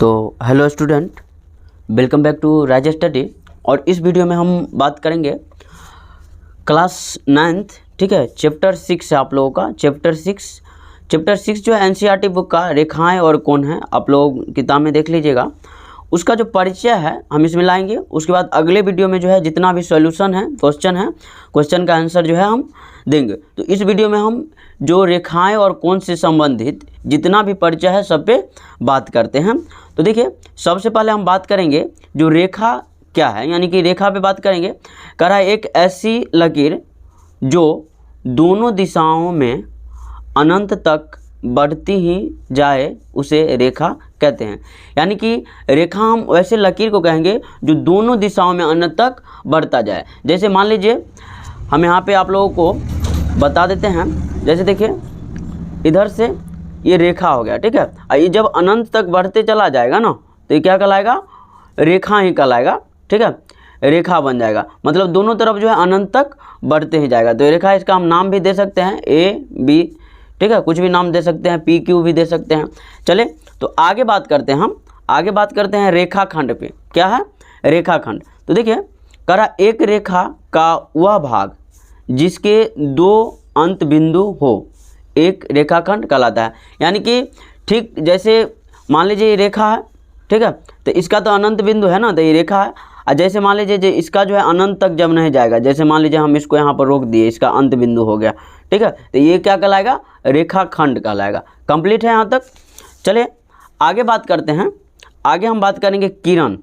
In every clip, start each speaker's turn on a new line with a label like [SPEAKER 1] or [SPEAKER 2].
[SPEAKER 1] तो hello student, welcome back to Raj study. और इस वीडियो में हम बात करेंगे क्लास 9th, ठीक है, चैप्टर 6 है आप लोगों का। चैप्टर 6 जो है एनसीईआरटी बुक का रेखाएं और कोण है, आप लोग किताब में देख लीजिएगा। उसका जो परिचय है हम इसमें लाएंगे। उसके बाद अगले वीडियो में जो है जितना भी सॉल्यूशन है, क्वेश्चन का आंसर जो है हम देंगे। तो इस वीडियो में हम जो रेखाएं और कोण से संबंधित जितना भी परिचय है सब पे बात करते हैं। तो देखिए, सबसे पहले हम बात करेंगे जो रेखा क्या है, यानी कि रेखा पे बात करेंगे। कह रहा है एक ऐसी लकीर जो दोनों दिशाओं में अनंत तक बढ़ती ही जाए उसे रेखा कहते हैं। यानी कि रेखा हम वैसे लकीर को कहेंगे जो दोनों दिशाओं में अनंत तक बढ़ता जाए। जैसे मान लीजिए हम यहाँ पे आप लोगों को बता देते हैं। जैसे देखिए, इधर से ये रेखा हो गया, ठीक है। और ये जब अनंत तक बढ़ते चला जाएगा ना, तो ये क्या कहलाएगा? रेखा ही कहलाएगा, ठीक है। रेखा बन जाएगा, मतलब दोनों तरफ जो है अनंत तक बढ़ते ही जाएगा। तो ये रेखा, इसका हम नाम भी दे सकते हैं ए बी, ठीक है, कुछ भी नाम दे सकते हैं, पी क्यू भी दे सकते हैं। चले तो आगे बात करते हैं हम रेखाखंड पे। क्या है? रेखाखंड। तो देखिए, कह रहा एक रेखा का वह भाग जिसके दो अंत बिंदु हो एक रेखाखंड कहलाता है। यानी कि ठीक जैसे मान लीजिए ये रेखा है, ठीक है, तो इसका तो अनंत बिंदु है ना, तो ये रेखा है। और जैसे मान लीजिए इसका जो है अनंत तक जब नहीं जाएगा, जैसे मान लीजिए हम इसको यहाँ पर रोक दिए, इसका अंत बिंदु हो गया, ठीक है, तो ये क्या कहलाएगा? रेखाखंड कहलाएगा। कंप्लीट है यहाँ तक। चलिए आगे बात करते हैं। आगे हम बात करेंगे किरण।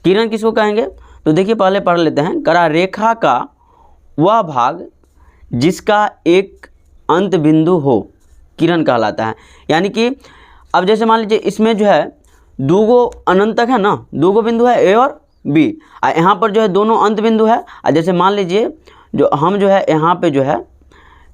[SPEAKER 1] किरण किसको कहेंगे? तो देखिए पहले पढ़ लेते हैं। करा रेखा का वह भाग जिसका एक अंत बिंदु हो किरण कहलाता है। यानी कि अब जैसे मान लीजिए इसमें जो है दो अनंत तक है ना, दो बिंदु है ए और बी, और यहाँ पर जो है दोनों अंत बिंदु है। और जैसे मान लीजिए जो हम जो है यहाँ पे जो है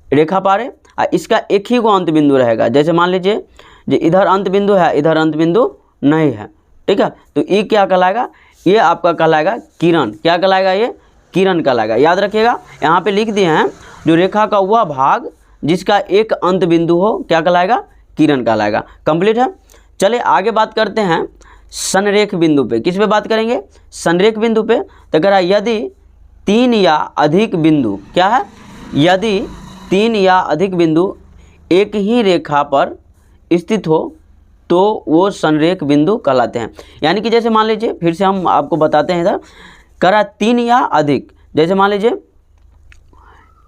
[SPEAKER 1] रेखा पा रहे, और इसका एक ही को अंत बिंदु रहेगा। जैसे मान लीजिए जो इधर अंत बिंदु है, इधर अंत बिंदु नहीं है, ठीक है, तो ये क्या कहलाएगा? ये आपका कहलाएगा किरण। क्या कहलाएगा? ये किरण कहलाएगा। याद रखिएगा, यहाँ पे लिख दिए हैं जो रेखा का वह भाग जिसका एक अंत बिंदु हो क्या कहलाएगा? किरण कहलाएगा। कंप्लीट है। चलिए आगे बात करते हैं संरेख बिंदु पे। किस पे बात करेंगे? संरेख बिंदु पे। तो कह रहा यदि तीन या अधिक बिंदु, क्या है? यदि तीन या अधिक बिंदु एक ही रेखा पर स्थित हो तो वो संरेख बिंदु कहलाते हैं। यानी कि जैसे मान लीजिए, फिर से हम आपको बताते हैं इधर। कह रहा तीन या अधिक, जैसे मान लीजिए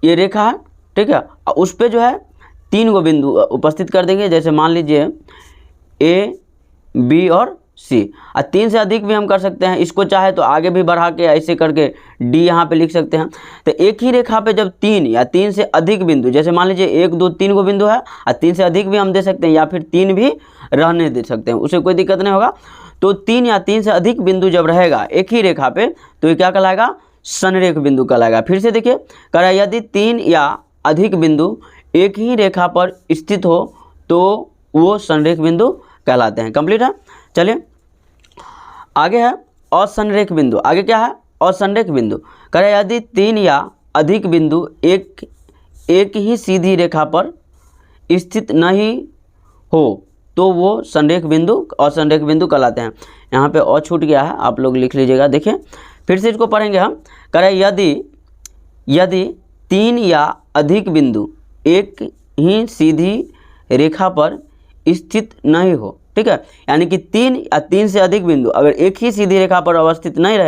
[SPEAKER 1] ये रेखा है, ठीक है, उस पर जो है तीन गो बिंदु उपस्थित कर देंगे। जैसे मान लीजिए ए बी और सी, और तीन से अधिक भी हम कर सकते हैं। इसको चाहे तो आगे भी बढ़ा के ऐसे करके डी यहाँ पे लिख सकते हैं। तो एक ही रेखा पे जब तीन या तीन से अधिक बिंदु, जैसे मान लीजिए एक दो तीन गो बिंदु है, और तीन से अधिक भी हम दे सकते हैं, या फिर तीन भी रहने दे सकते हैं, उसे कोई दिक्कत नहीं होगा। तो तीन या तीन से अधिक बिंदु जब रहेगा एक ही रेखा पे, तो ये क्या कहलाएगा? संरेख बिंदु कहलाएगा। फिर से देखिए, कह रहा यदि तीन या अधिक बिंदु एक ही रेखा पर स्थित हो तो वो संरेख बिंदु कहलाते हैं। कंप्लीट है। चलिए आगे है असंरेख बिंदु। आगे क्या है? असंरेख बिंदु। कह रहा यदि तीन या अधिक बिंदु एक ही सीधी रेखा पर स्थित नहीं हो तो वो संरेख बिंदु असंरेख बिंदु कहलाते हैं। यहाँ पे और छूट गया है, आप लोग लिख लीजिएगा। देखिए फिर से इसको पढ़ेंगे हम। कह रहे यदि तीन या अधिक बिंदु एक ही सीधी रेखा पर स्थित नहीं हो, ठीक है, यानी कि तीन या तीन से अधिक बिंदु अगर एक ही सीधी रेखा पर स्थित नहीं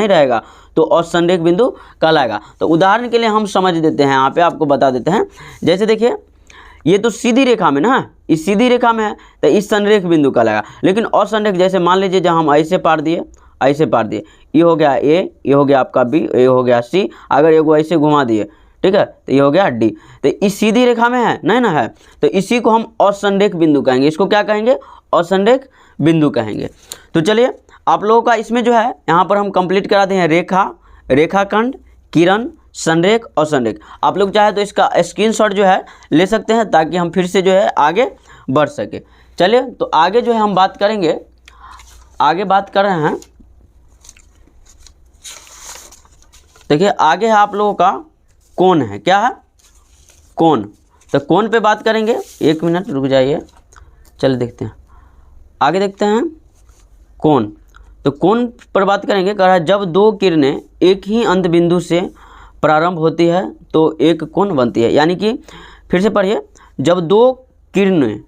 [SPEAKER 1] रहेगा तो असंरेख बिंदु कहलाएगा। तो उदाहरण के लिए हम समझ देते हैं, यहाँ पे आपको बता देते हैं। जैसे देखिए ये तो सीधी रेखा में ना, इस सीधी रेखा में है तो इस संरेख बिंदु कहलाएगा। लेकिन असंरेख, जैसे मान लीजिए जब हम ऐसे पार दिए, ये हो गया ए, ये हो गया आपका बी, ये हो गया सी, अगर एगो ऐसे घुमा दिए, ठीक है, तो ये हो गया डी। तो इस सीधी रेखा में है नहीं ना है, तो इसी को हम असंरेख बिंदु कहेंगे। इसको क्या कहेंगे? असंरेख बिंदु कहेंगे। तो चलिए आप लोगों का इसमें जो है यहाँ पर हम कंप्लीट कराते हैं रेखा, रेखाखंड, किरण, संरेख, असंरेख। आप लोग चाहे तो इसका स्क्रीनशॉट जो है ले सकते हैं ताकि हम फिर से जो है आगे बढ़ सके। चलिए तो आगे जो है हम बात करेंगे, आगे बात कर रहे हैं। देखिए आगे है आप लोगों का कोण है। क्या है? कोण। तो कोण पे बात करेंगे। एक मिनट रुक जाइए, चल देखते हैं आगे। देखते हैं कोण। तो कोण पर बात करेंगे, कह रहा है जब दो किरणें एक ही अंत बिंदु से प्रारंभ होती है तो एक कोण बनती है। यानी कि फिर से पढ़िए, जब दो किरणें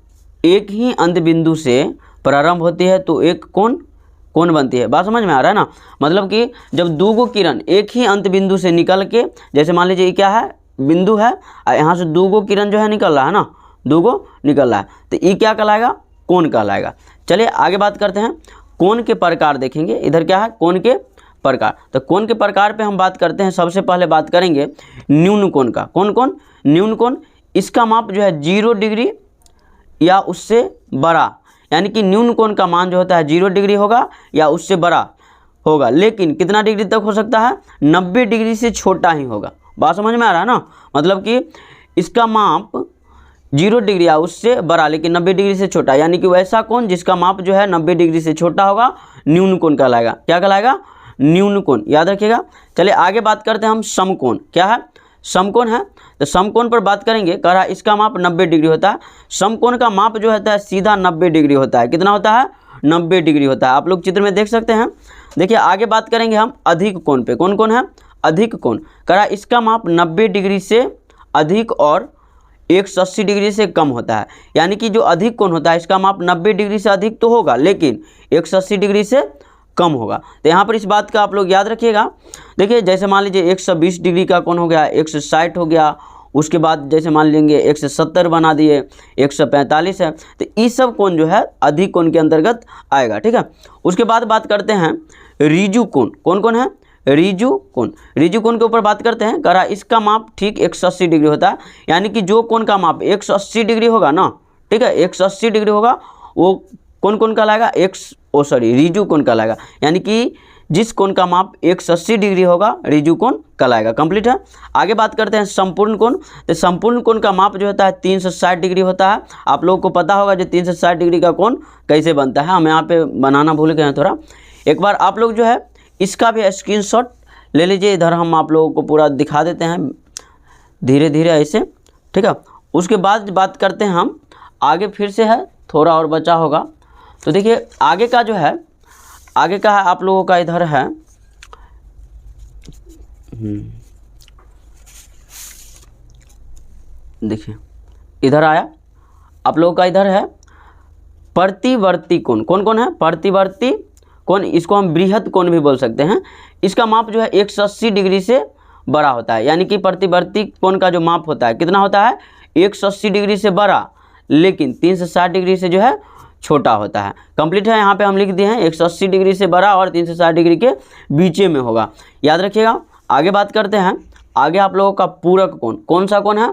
[SPEAKER 1] एक ही अंत बिंदु से प्रारंभ होती है तो एक कोण बनती है। बात समझ में आ रहा है ना। मतलब कि जब दो किरण एक ही अंत बिंदु से निकल के, जैसे मान लीजिए ये क्या है, बिंदु है, यहाँ से दो किरण जो है निकल रहा है ना, दो निकल रहा है, तो ये क्या कहलाएगा, कोण कहलाएगा। चलिए आगे बात करते हैं, कोण के प्रकार देखेंगे। इधर क्या है, कोण के प्रकार। तो कोण के प्रकार पे हम बात करते हैं। सबसे पहले बात करेंगे न्यून कोण का। कौन न्यून कोण, इसका माप जो है 0 डिग्री या उससे बड़ा, यानी कि न्यून कोण का मान जो होता है 0 डिग्री होगा या उससे बड़ा होगा, लेकिन कितना डिग्री तक हो सकता है, 90 डिग्री से छोटा ही होगा। बात समझ में आ रहा है ना। मतलब कि इसका माप 0 डिग्री या उससे बड़ा लेकिन 90 डिग्री से छोटा, यानी कि वैसा कोण जिसका माप जो है 90 डिग्री से छोटा होगा, न्यून कोण कहलाएगा। क्या कहलाएगा, न्यून कोण, याद रखिएगा। चलिए आगे बात करते हैं हम समकोण। क्या है, समकोण है। तो समकोण पर बात करेंगे, कह रहा है इसका माप 90 डिग्री होता है। समकोण का माप जो होता है सीधा 90 डिग्री होता है। कितना होता है, 90 डिग्री होता है। आप लोग चित्र में देख सकते हैं। देखिए आगे बात करेंगे हम अधिक कोण पे। कौन है, अधिक कोण। कह रहा है इसका माप 90 डिग्री से अधिक और 180 डिग्री से कम होता है। यानी कि जो अधिक कोण होता है इसका माप 90 डिग्री से अधिक तो होगा लेकिन 180 डिग्री से कम होगा। तो यहाँ पर इस बात का आप लोग याद रखिएगा। देखिए जैसे मान लीजिए 120 डिग्री का कोण हो गया, 160 हो गया, उसके बाद जैसे मान लेंगे 170 बना दिए, 145 है, तो ये सब कोण जो है अधिक कोण के अंतर्गत आएगा। ठीक है। उसके बाद बात करते हैं ऋजु कोण। कौन है, ऋजु कोण। ऋजु कोण के ऊपर बात करते हैं। कह रहा इसका माप ठीक 180 डिग्री होता है। यानी कि जो कोण का माप 180 डिग्री होगा ना, ठीक है, 180 डिग्री होगा, वो कौन कहलाएगा, ऋजु कोण कहलाएगा। यानी कि जिस कोण का माप 180 डिग्री होगा ऋजु कोण कहलाएगा। कंप्लीट है। आगे बात करते हैं संपूर्ण कोण। तो संपूर्ण कोण का माप जो होता है 360 डिग्री होता है। आप लोगों को पता होगा जो 360 डिग्री का कोण कैसे बनता है। हम यहाँ पे बनाना भूल गए हैं थोड़ा। एक बार आप लोग जो है इसका भी स्क्रीनशॉट ले लीजिए। इधर हम आप लोगों को पूरा दिखा देते हैं धीरे धीरे ऐसे। ठीक है। उसके बाद बात करते हैं हम आगे, फिर से है थोड़ा और बचा होगा। तो देखिए आगे का जो है, आगे का है आप लोगों का इधर है, देखिए इधर आया आप लोगों का, इधर है प्रतिवर्ती कोण। कौन है, प्रतिवर्ती कोण। इसको हम बृहद कोण भी बोल सकते हैं। इसका माप जो है 180 डिग्री से बड़ा होता है। यानी कि प्रतिवर्ती कोण का जो माप होता है कितना होता है, 180 डिग्री से बड़ा लेकिन 360 डिग्री से जो है छोटा होता है। कंप्लीट है। यहाँ पे हम लिख दिए हैं 180 डिग्री से बड़ा और 360 डिग्री के बीचे में होगा, याद रखिएगा। आगे बात करते हैं, आगे आप लोगों का पूरक कोण। कौन सा कोण है,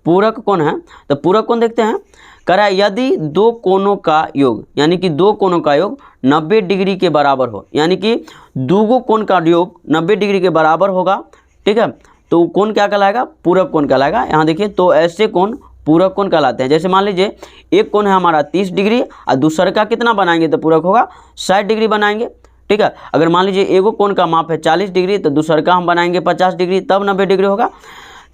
[SPEAKER 1] पूरक कोण है। तो पूरक कोण देखते हैं। कह रहा है यदि दो कोणों का योग, यानी कि दो कोणों का योग 90 डिग्री के बराबर हो, यानी कि दो कोण का योग 90 डिग्री के बराबर होगा, ठीक है, तो कोण क्या कहलाएगा, पूरक कोण कहलाएगा। यहाँ देखिए, तो ऐसे कोण पूरक कोण कहलाते हैं। जैसे मान लीजिए एक कोण है हमारा 30 डिग्री और दूसरे का कितना बनाएंगे तो पूरक होगा 60 डिग्री बनाएंगे। ठीक है। अगर मान लीजिए एगो कोण का माप है 40 डिग्री तो दूसरे का हम बनाएंगे 50 डिग्री, तब 90 डिग्री होगा।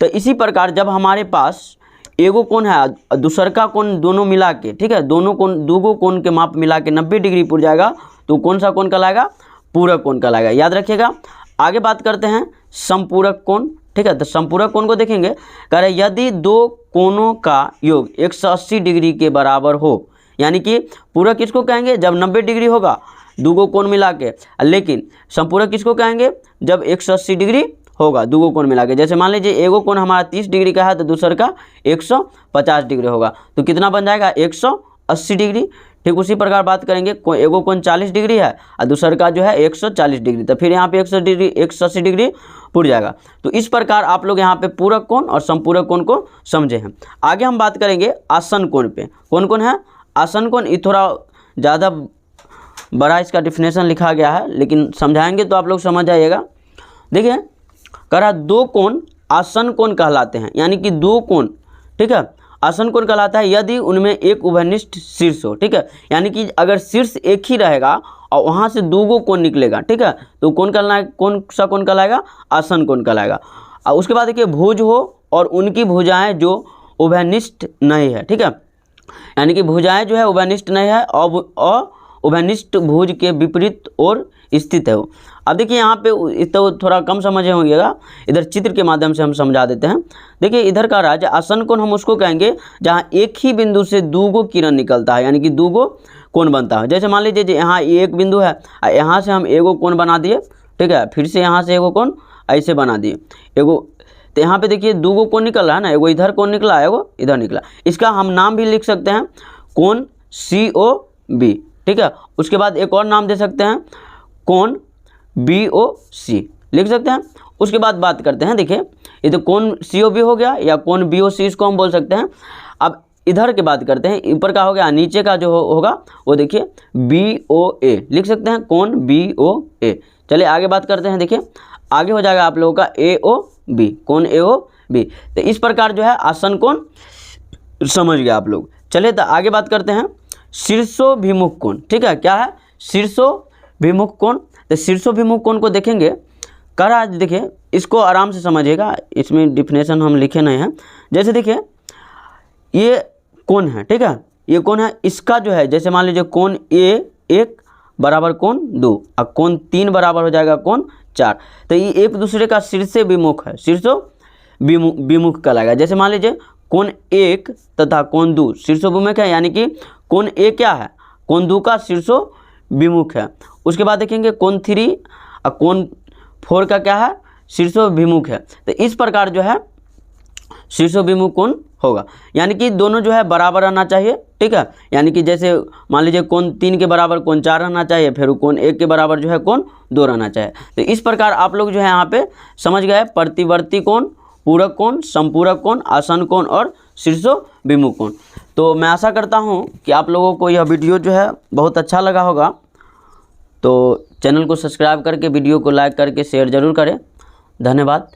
[SPEAKER 1] तो इसी प्रकार जब हमारे पास एगो कोण है दूसर का कोण दोनों मिला के, ठीक है, दो कोण के माप मिला के 90 डिग्री पूर जाएगा तो कौन सा कोण कहलाएगा, पूरक कोण कहलाएगा, याद रखिएगा। आगे बात करते हैं संपूरक कोण। ठीक है। तो संपूरक कोण को देखेंगे। कह रहे यदि दो कोणों का योग 180 डिग्री के बराबर हो, यानी कि पूरक किसको कहेंगे, जब 90 डिग्री होगा दो कोण मिला के, लेकिन संपूरक किसको कहेंगे, जब 180 डिग्री होगा दो कोण मिला के। जैसे मान लीजिए एगो कोण हमारा 30 डिग्री का है तो दूसरे का 150 डिग्री होगा, तो कितना बन जाएगा 180 डिग्री। ठीक उसी प्रकार बात करेंगे, एगो कोण 40 डिग्री है और दूसरे का जो है 140 डिग्री, तो फिर यहाँ पे 180 डिग्री पुर जाएगा। तो इस प्रकार आप लोग यहाँ पे पूरक कोण और संपूरक कोण को समझे हैं। आगे हम बात करेंगे आसन कोण पे। कौन है आसन कोण, ये थोड़ा ज़्यादा बड़ा इसका डिफिनेशन लिखा गया है, लेकिन समझाएंगे तो आप लोग समझ जाइएगा। देखिए कह रहा दो कोण आसन कोण कहलाते हैं, यानी कि दो कोण, ठीक है, आसन कोण कहलाता है यदि उनमें एक उभयनिष्ठ शीर्ष हो। ठीक है। यानी कि अगर शीर्ष एक ही रहेगा और वहाँ से दो कोण निकलेगा, ठीक है, तो कौन सा कोण कहलाएगा, आसन कोण कहलाएगा। और उसके बाद देखिए भुज हो और उनकी भुजाएं जो उभयनिष्ठ नहीं है। ठीक है। यानी कि भुजाएं जो है उभयनिष्ठ नहीं है और उभयनिष्ठ भुज के विपरीत ओर स्थित है वो। अब देखिए यहाँ पे तो थोड़ा कम समझे होंगेगा, इधर चित्र के माध्यम से हम समझा देते हैं। देखिए इधर का राज्य आसन कोण हम उसको कहेंगे जहाँ एक ही बिंदु से दूगो किरण निकलता है, यानी कि दूगो कोण बनता है। जैसे मान लीजिए यहाँ एक बिंदु है, यहाँ से हम एगो कोण बना दिए, ठीक है, फिर से यहाँ से एगो कोण ऐसे बना दिए एगो, तो यहाँ पे देखिए दूगो कोण निकल रहा है ना, एगो इधर कोण निकला, एगो इधर निकला। इसका हम नाम भी लिख सकते हैं कोण COB, ठीक है। उसके बाद एक और नाम दे सकते हैं कोण BOC, लिख सकते हैं। उसके बाद बात करते हैं, देखिए ये तो कोण COB हो गया या कोण BOC, इसको हम बोल सकते हैं। अब इधर के बात करते हैं, ऊपर का हो गया, नीचे का जो होगा वो देखिए BOA, लिख सकते हैं कोण BOA। चलिए आगे बात करते हैं, देखिए आगे हो जाएगा आप लोगों का AOB, कोण AOB। तो इस प्रकार जो है आसन कोण समझ गए आप लोग। चलिए तो आगे बात करते हैं शीर्षोभिमुख कोण, ठीक है। क्या है शीर्षोभिमुख कोण? तो शीर्षोभिमुख कोण को देखेंगे कर, आज देखिए इसको आराम से समझिएगा, इसमें डिफिनेशन हम लिखे नहीं हैं। जैसे देखिए ये कोण है, ठीक है, ये कोण है, इसका जो है जैसे मान लीजिए कोण A1 बराबर कोण 2 और कोण 3 बराबर हो जाएगा कोण 4। तो ये एक दूसरे का शीर्षोभिमुख है, शीर्षोभिमुख कहलाएगा। जैसे मान लीजिए कोण 1 तथा कोण 2 शीर्षोभिमुख है, यानी कि कोण A क्या है, कोण 2 का शीर्षोभिमुख है। उसके बाद देखेंगे कोण 3 और कोण 4 का क्या है, शीर्षोभिमुख है। तो इस प्रकार जो है शीर्षोभिमुख कोण होगा, यानी कि दोनों जो है बराबर रहना चाहिए, ठीक है। यानी कि जैसे मान लीजिए कोण 3 के बराबर कोण 4 रहना चाहिए, फिर कोण 1 के बराबर जो है कोण 2 रहना चाहिए। तो इस प्रकार आप लोग जो है यहाँ पे समझ गए प्रतिवर्ती कोण, पूरक कोण, संपूरक कोण, आसन कोण और शीर्षोभिमुख कोण। तो मैं आशा करता हूँ कि आप लोगों को यह वीडियो जो है बहुत अच्छा लगा होगा। तो चैनल को सब्सक्राइब करके वीडियो को लाइक करके शेयर ज़रूर करें। धन्यवाद।